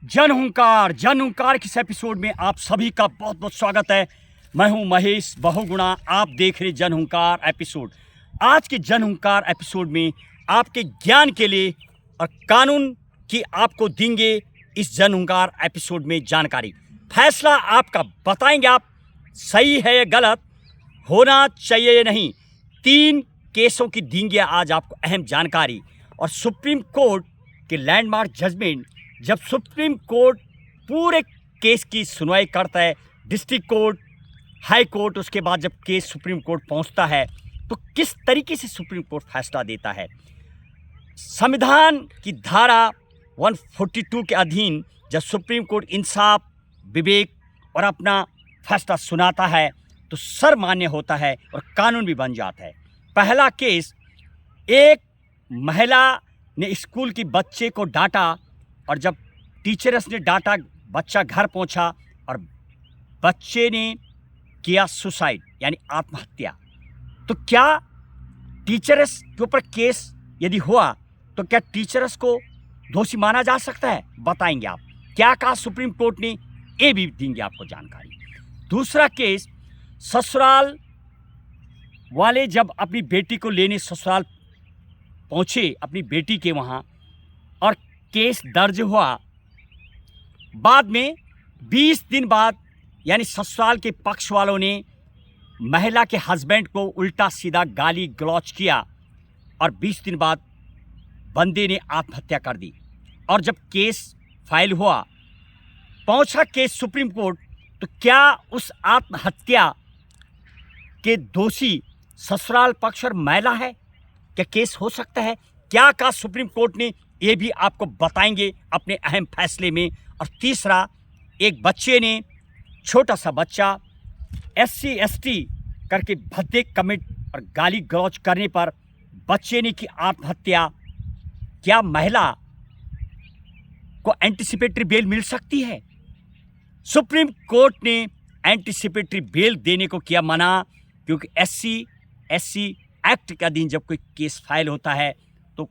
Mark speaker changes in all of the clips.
Speaker 1: जन हुंकार किस एपिसोड में आप सभी का बहुत बहुत स्वागत है। मैं हूं महेश बहुगुणा, आप देख रहे जन हुंकार एपिसोड। आज के जन हुंकार एपिसोड में आपके ज्ञान के लिए और कानून की आपको देंगे इस जन हुंकार एपिसोड में जानकारी। फैसला आपका बताएंगे आप, सही है या गलत, होना चाहिए या नहीं। 3 केसों की देंगे आज आपको अहम जानकारी। और सुप्रीम कोर्ट के लैंडमार्क जजमेंट, जब सुप्रीम कोर्ट पूरे केस की सुनवाई करता है, डिस्ट्रिक्ट कोर्ट, हाई कोर्ट, उसके बाद जब केस सुप्रीम कोर्ट पहुंचता है तो किस तरीके से सुप्रीम कोर्ट फैसला देता है। संविधान की धारा 142 के अधीन जब सुप्रीम कोर्ट इंसाफ, विवेक और अपना फैसला सुनाता है तो सर्वमान्य होता है और कानून भी बन जाता है। पहला केस, एक महिला ने स्कूल की बच्चे को डांटा और जब टीचर्स ने डांटा, बच्चा घर पहुंचा और बच्चे ने किया सुसाइड यानी आत्महत्या। तो क्या टीचर्स के ऊपर केस यदि हुआ तो क्या टीचर्स को दोषी माना जा सकता है? बताएंगे आप क्या कहा सुप्रीम कोर्ट ने, ये भी देंगे आपको जानकारी। दूसरा केस, ससुराल वाले जब अपनी बेटी को लेने ससुराल पहुंचे अपनी बेटी के वहाँ और केस दर्ज हुआ, बाद में 20 दिन बाद यानी ससुराल के पक्ष वालों ने महिला के हस्बैंड को उल्टा सीधा गाली गलौज किया और 20 दिन बाद बंदे ने आत्महत्या कर दी। और जब केस फाइल हुआ, पहुंचा केस सुप्रीम कोर्ट, तो क्या उस आत्महत्या के दोषी ससुराल पक्ष और महिला है? क्या केस हो सकता है? क्या कहा सुप्रीम कोर्ट ने, ये भी आपको बताएंगे अपने अहम फैसले में। और तीसरा, एक बच्चे ने, छोटा सा बच्चा, SC ST करके भद्दे कमिट और गाली गलौज करने पर बच्चे ने की आत्महत्या। क्या महिला को एंटीसिपेटरी बेल मिल सकती है? सुप्रीम कोर्ट ने एंटीसिपेटरी बेल देने को किया मना, क्योंकि SC SC एक्ट के अधीन जब कोई केस फाइल होता है तो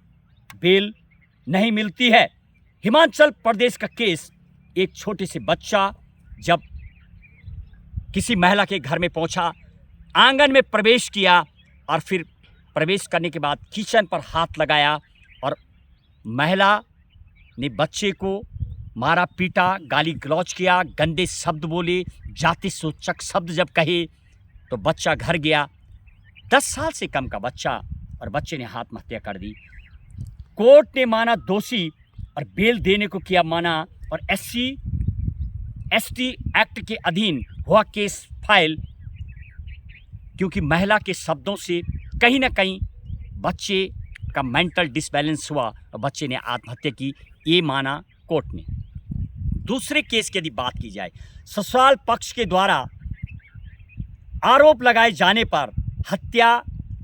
Speaker 1: बेल नहीं मिलती है। हिमाचल प्रदेश का केस, एक छोटे से बच्चा जब किसी महिला के घर में पहुंचा, आंगन में प्रवेश किया और फिर प्रवेश करने के बाद किचन पर हाथ लगाया और महिला ने बच्चे को मारा, पीटा, गाली गलौज किया, गंदे शब्द बोले, जाति सूचक शब्द जब कहे तो बच्चा घर गया। 10 साल से कम का बच्चा, और बच्चे ने आत्महत्या कर दी। कोर्ट ने माना दोषी और बेल देने को किया मना और SC ST एक्ट के अधीन हुआ केस फाइल, क्योंकि महिला के शब्दों से कहीं ना कहीं बच्चे का मेंटल डिसबैलेंस हुआ और बच्चे ने आत्महत्या की, ये माना कोर्ट ने। दूसरे केस की यदि बात की जाए, ससुराल पक्ष के द्वारा आरोप लगाए जाने पर हत्या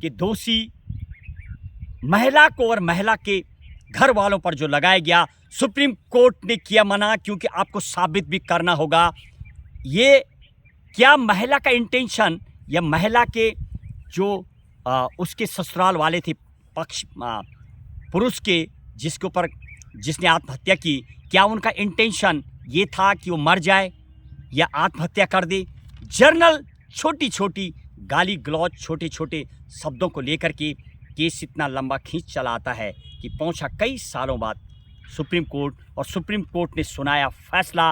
Speaker 1: के दोषी महिला को और महिला के घर वालों पर जो लगाया गया, सुप्रीम कोर्ट ने किया मना, क्योंकि आपको साबित भी करना होगा ये क्या महिला का इंटेंशन या महिला के जो उसके ससुराल वाले थे, पक्ष पुरुष के जिसके ऊपर जिसने आत्महत्या की, क्या उनका इंटेंशन ये था कि वो मर जाए या आत्महत्या कर दे। जर्नल छोटी छोटी गाली गलौज, छोटे छोटे शब्दों को लेकर के केस इतना लंबा खींच चला आता है कि पहुंचा कई सालों बाद सुप्रीम कोर्ट, और सुप्रीम कोर्ट ने सुनाया फैसला,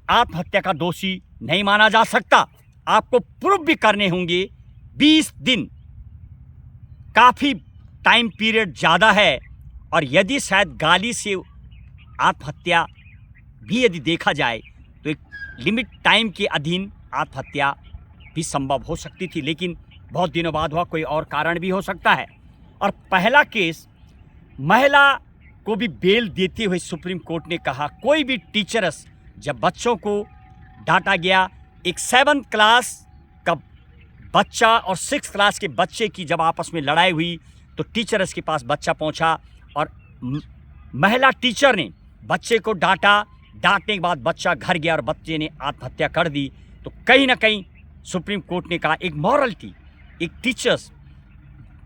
Speaker 1: आत्महत्या का दोषी नहीं माना जा सकता। आपको प्रूफ भी करने होंगे। 20 दिन काफ़ी टाइम पीरियड ज़्यादा है, और यदि शायद गाली से आत्महत्या भी यदि देखा जाए तो एक लिमिट टाइम के अधीन आत्महत्या भी संभव हो सकती थी, लेकिन बहुत दिनों बाद हुआ, कोई और कारण भी हो सकता है। और पहला केस, महिला को भी बेल देते हुए सुप्रीम कोर्ट ने कहा, कोई भी टीचर्स जब बच्चों को डांटा गया, एक 7th क्लास का बच्चा और 6th क्लास के बच्चे की जब आपस में लड़ाई हुई तो टीचर्स के पास बच्चा पहुंचा और महिला टीचर ने बच्चे को डांटा, डांटने के बाद बच्चा घर गया और बच्चे ने आत्महत्या कर दी। तो कहीं ना कहीं सुप्रीम कोर्ट ने कहा, एक मॉरलिटी, एक टीचर्स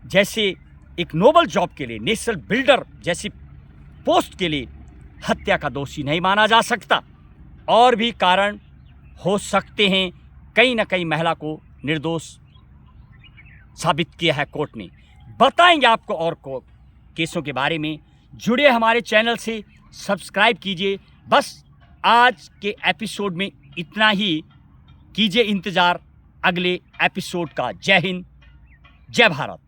Speaker 1: जैसे एक नोबल जॉब के लिए, नेशनल बिल्डर जैसी पोस्ट के लिए हत्या का दोषी नहीं माना जा सकता। और भी कारण हो सकते हैं, कहीं ना कहीं महिला को निर्दोष साबित किया है कोर्ट ने। बताएंगे आपको और केसों के बारे में। जुड़े हमारे चैनल से, सब्सक्राइब कीजिए। बस आज के एपिसोड में इतना ही। कीजिए इंतज़ार अगले एपिसोड का। जय हिंद, जय भारत।